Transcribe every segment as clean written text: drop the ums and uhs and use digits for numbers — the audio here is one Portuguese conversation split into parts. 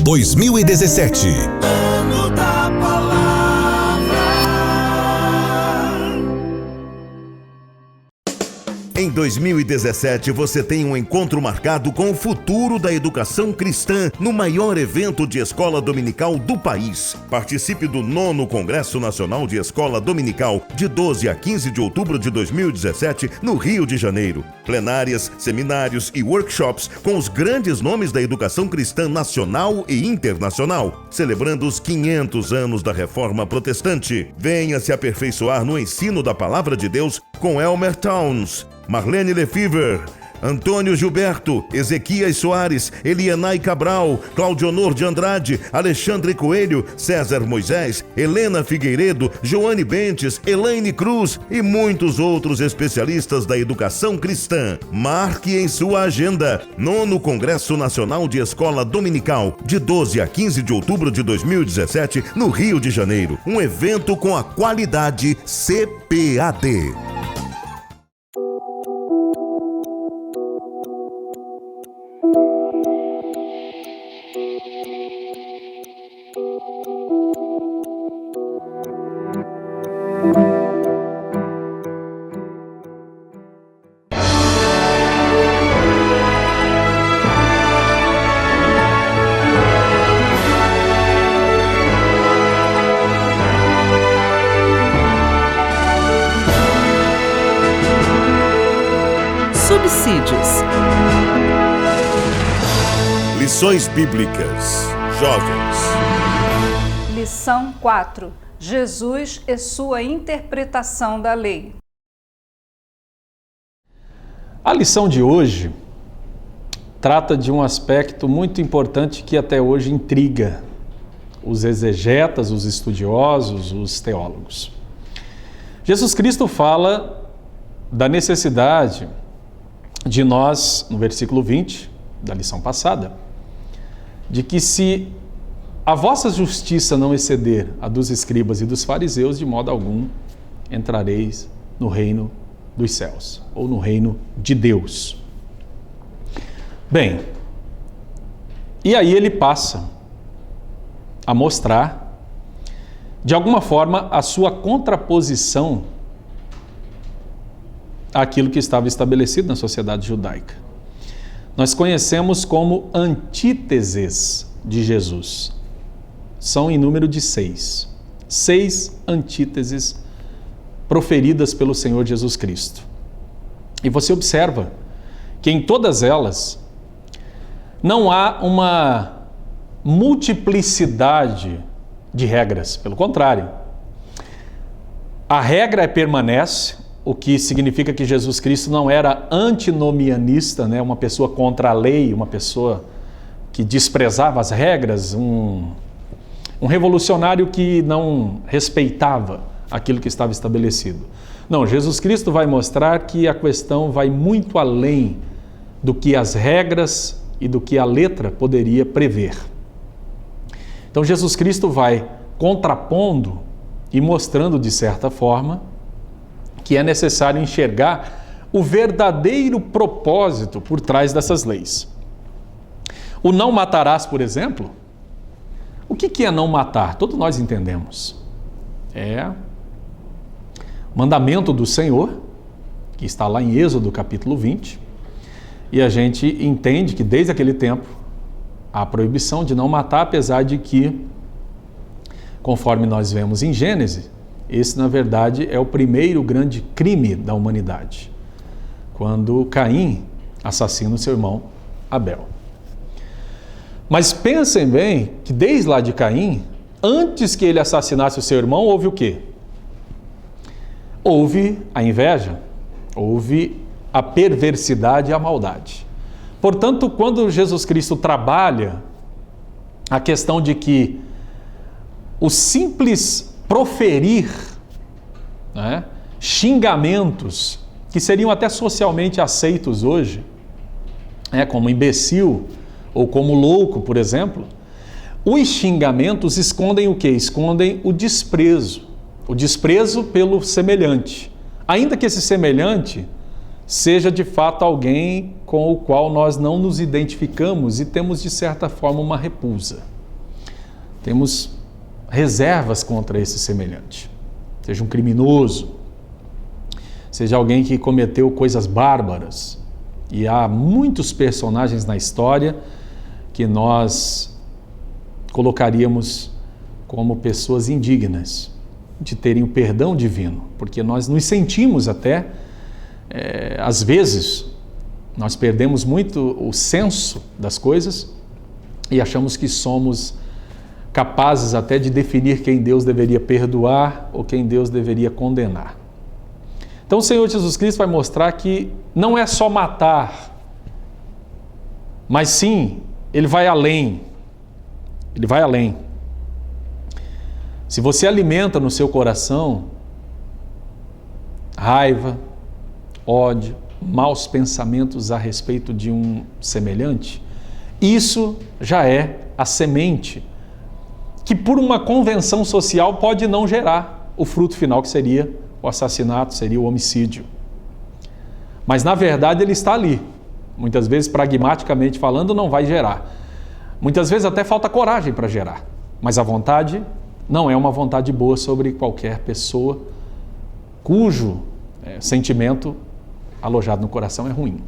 2017. Ano da Palavra. Em 2017, você tem um encontro marcado com o futuro da educação cristã no maior evento de escola dominical do país. Participe do 9º Congresso Nacional de Escola Dominical, de 12 a 15 de outubro de 2017, no Rio de Janeiro. Plenárias, seminários e workshops com os grandes nomes da educação cristã nacional e internacional, celebrando os 500 anos da Reforma Protestante. Venha se aperfeiçoar no ensino da Palavra de Deus com Elmer Towns, Marlene Lefever, Antônio Gilberto, Ezequias Soares, Elianai Cabral, Claudionor de Andrade, Alexandre Coelho, César Moisés, Helena Figueiredo, Joane Bentes, Elaine Cruz e muitos outros especialistas da educação cristã. Marque em sua agenda. 9º Congresso Nacional de Escola Dominical, de 12 a 15 de outubro de 2017, no Rio de Janeiro. Um evento com a qualidade CPAD. Subsídios. Lições Bíblicas. Jovens. Lição 4. Jesus e sua interpretação da lei. A lição de hoje trata de um aspecto muito importante que até hoje intriga os exegetas, os estudiosos, os teólogos. Jesus Cristo fala da necessidade de nós, no versículo 20 da lição passada, de que se a vossa justiça não exceder a dos escribas e dos fariseus, de modo algum entrareis no reino dos céus, ou no reino de Deus. Bem, e aí ele passa a mostrar, de alguma forma, a sua contraposição àquilo que estava estabelecido na sociedade judaica. Nós conhecemos como antíteses de Jesus. São em número de 6. 6 antíteses proferidas pelo Senhor Jesus Cristo. E você observa que em todas elas não há uma multiplicidade de regras. Pelo contrário, a regra permanece, o que significa que Jesus Cristo não era antinomianista, né? Uma pessoa contra a lei, uma pessoa que desprezava as regras, um revolucionário que não respeitava aquilo que estava estabelecido. Não, Jesus Cristo vai mostrar que a questão vai muito além do que as regras e do que a letra poderia prever. Então Jesus Cristo vai contrapondo e mostrando de certa forma que é necessário enxergar o verdadeiro propósito por trás dessas leis. O não matarás, por exemplo, o que é não matar? Todos nós entendemos. É mandamento do Senhor, que está lá em Êxodo capítulo 20, e a gente entende que desde aquele tempo há a proibição de não matar, apesar de que, conforme nós vemos em Gênesis, esse, na verdade, é o primeiro grande crime da humanidade, quando Caim assassina o seu irmão Abel. Mas pensem bem que desde lá de Caim, antes que ele assassinasse o seu irmão, houve o quê? Houve a inveja, houve a perversidade e a maldade. Portanto, quando Jesus Cristo trabalha a questão de que o simples proferir, né, xingamentos que seriam até socialmente aceitos hoje, como imbecil ou como louco, por exemplo, os xingamentos escondem o quê? Escondem o desprezo pelo semelhante, ainda que esse semelhante seja de fato alguém com o qual nós não nos identificamos e temos de certa forma uma repulsa. temos reservas contra esse semelhante. Seja um criminoso, seja alguém que cometeu coisas bárbaras. E há muitos personagens na história que nós colocaríamos como pessoas indignas de terem o perdão divino, porque nós nos sentimos até, às vezes, nós perdemos muito o senso das coisas e achamos que somos capazes até de definir quem Deus deveria perdoar ou quem Deus deveria condenar. Então o Senhor Jesus Cristo vai mostrar que não é só matar, mas sim, Ele vai além. Ele vai além. Se você alimenta no seu coração raiva, ódio, maus pensamentos a respeito de um semelhante, isso já é a semente que por uma convenção social pode não gerar o fruto final, que seria o assassinato, seria o homicídio. Mas na verdade ele está ali. Muitas vezes, pragmaticamente falando, não vai gerar. Muitas vezes até falta coragem para gerar. Mas a vontade não é uma vontade boa sobre qualquer pessoa cujo sentimento alojado no coração é ruim.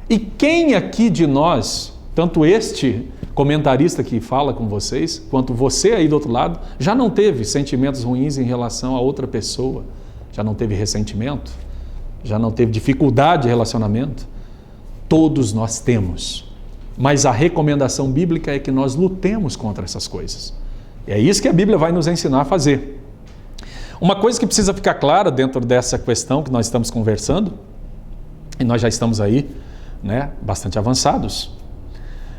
E quem aqui de nós, tanto este comentarista que fala com vocês, quanto você aí do outro lado, já não teve sentimentos ruins em relação a outra pessoa? Já não teve ressentimento? Já não teve dificuldade de relacionamento? Todos nós temos. Mas a recomendação bíblica é que nós lutemos contra essas coisas. É isso que a Bíblia vai nos ensinar a fazer. Uma coisa que precisa ficar clara dentro dessa questão que nós estamos conversando, e nós já estamos aí, bastante avançados,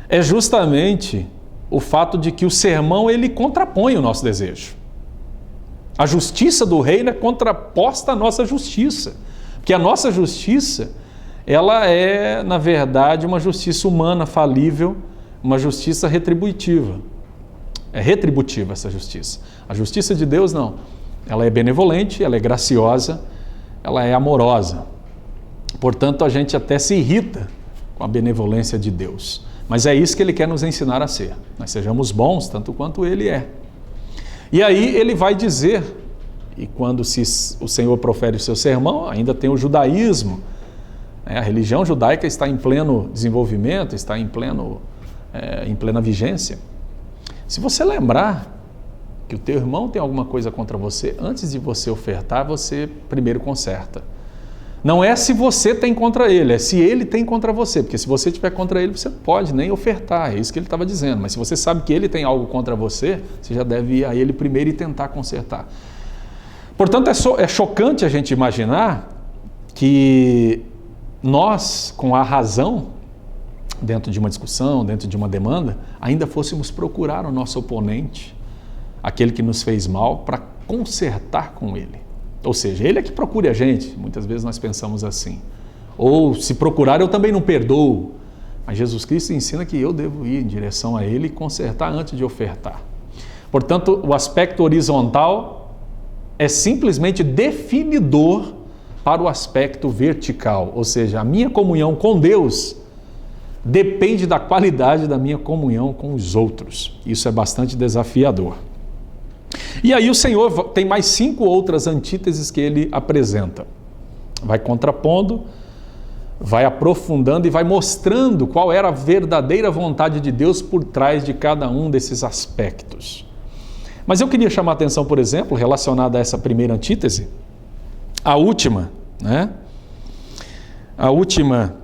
é justamente o fato de que o sermão ele contrapõe o nosso desejo. A justiça do reino é contraposta à nossa justiça, porque a nossa justiça, ela é, na verdade, uma justiça humana, falível, uma justiça retributiva. É retributiva essa justiça. A justiça de Deus não. Ela é benevolente, ela é graciosa, ela é amorosa. Portanto, a gente até se irrita com a benevolência de Deus. Mas é isso que Ele quer nos ensinar a ser. Nós sejamos bons tanto quanto Ele é. E aí Ele vai dizer, e quando o Senhor profere o seu sermão, ainda tem o judaísmo. A religião judaica está em pleno desenvolvimento, está em plena vigência. Se você lembrar que o teu irmão tem alguma coisa contra você, antes de você ofertar, você primeiro conserta. Não é se você tem contra ele, é se ele tem contra você, porque se você tiver contra ele, você não pode nem ofertar, é isso que ele estava dizendo. Mas se você sabe que ele tem algo contra você, você já deve ir a ele primeiro e tentar consertar. Portanto, é chocante a gente imaginar que nós, com a razão, dentro de uma discussão, dentro de uma demanda, ainda fôssemos procurar o nosso oponente, aquele que nos fez mal, para consertar com ele. Ou seja, ele é que procure a gente. Muitas vezes nós pensamos assim. Ou se procurar, eu também não perdoo. Mas Jesus Cristo ensina que eu devo ir em direção a ele e consertar antes de ofertar. Portanto, o aspecto horizontal é simplesmente definidor para o aspecto vertical. Ou seja, a minha comunhão com Deus depende da qualidade da minha comunhão com os outros. Isso é bastante desafiador. E aí o Senhor tem mais 5 outras antíteses que ele apresenta. Vai contrapondo, vai aprofundando e vai mostrando qual era a verdadeira vontade de Deus por trás de cada um desses aspectos. Mas eu queria chamar a atenção, por exemplo, relacionada a essa primeira antítese, a última, A última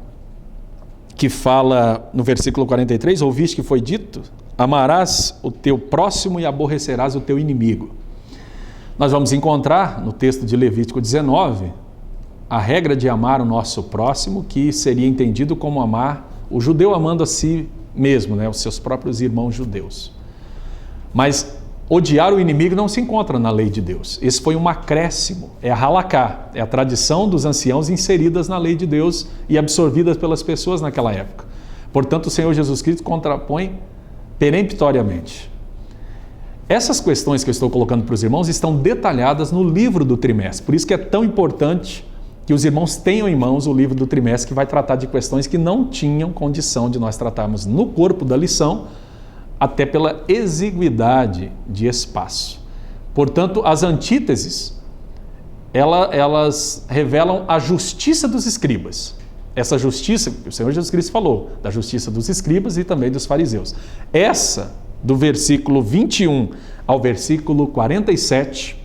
que fala no versículo 43, ouviste que foi dito, amarás o teu próximo e aborrecerás o teu inimigo. Nós vamos encontrar no texto de Levítico 19 a regra de amar o nosso próximo, que seria entendido como amar o judeu amando a si mesmo, os seus próprios irmãos judeus. Mas odiar o inimigo não se encontra na lei de Deus. Esse foi um acréscimo, é a halaká, é a tradição dos anciãos inseridas na lei de Deus e absorvidas pelas pessoas naquela época. Portanto, o Senhor Jesus Cristo contrapõe peremptoriamente. Essas questões que eu estou colocando para os irmãos estão detalhadas no livro do trimestre. Por isso que é tão importante que os irmãos tenham em mãos o livro do trimestre, que vai tratar de questões que não tinham condição de nós tratarmos no corpo da lição, até pela exiguidade de espaço. Portanto, as antíteses, elas revelam a justiça dos escribas. Essa justiça, que o Senhor Jesus Cristo falou, da justiça dos escribas e também dos fariseus. Essa, do versículo 21 ao versículo 47,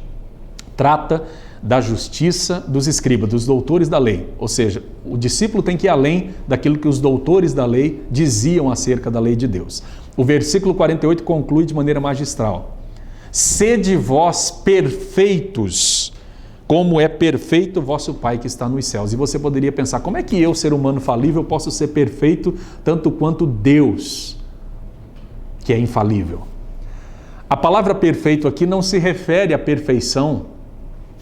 trata da justiça dos escribas, dos doutores da lei. Ou seja, o discípulo tem que ir além daquilo que os doutores da lei diziam acerca da lei de Deus. O versículo 48 conclui de maneira magistral: sede vós perfeitos, como é perfeito o vosso Pai que está nos céus. E você poderia pensar, como é que eu, ser humano falível, posso ser perfeito tanto quanto Deus, que é infalível? A palavra perfeito aqui não se refere à perfeição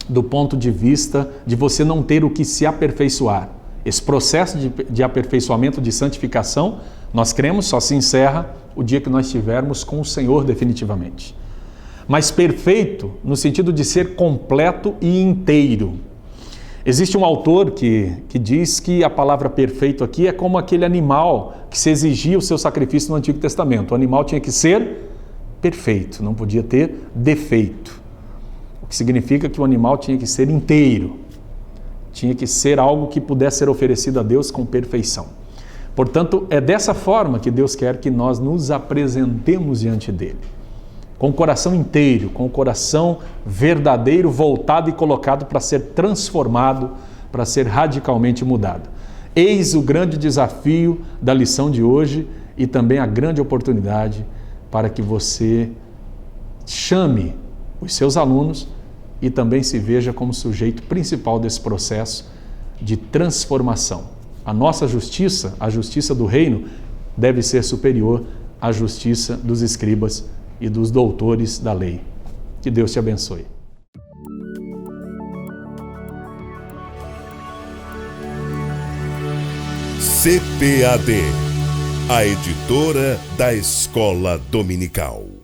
do ponto de vista de você não ter o que se aperfeiçoar. Esse processo de aperfeiçoamento, de santificação, nós cremos, só se encerra o dia que nós estivermos com o Senhor definitivamente. Mas perfeito no sentido de ser completo e inteiro. Existe um autor que diz que a palavra perfeito aqui é como aquele animal que se exigia o seu sacrifício no Antigo Testamento. O animal tinha que ser perfeito, não podia ter defeito. O que significa que o animal tinha que ser inteiro, tinha que ser algo que pudesse ser oferecido a Deus com perfeição. Portanto, é dessa forma que Deus quer que nós nos apresentemos diante dele. Com o coração inteiro, com o coração verdadeiro, voltado e colocado para ser transformado, para ser radicalmente mudado. Eis o grande desafio da lição de hoje e também a grande oportunidade para que você chame os seus alunos e também se veja como sujeito principal desse processo de transformação. A nossa justiça, a justiça do reino, deve ser superior à justiça dos escribas e dos doutores da lei. Que Deus te abençoe. CPAD, a editora da Escola Dominical.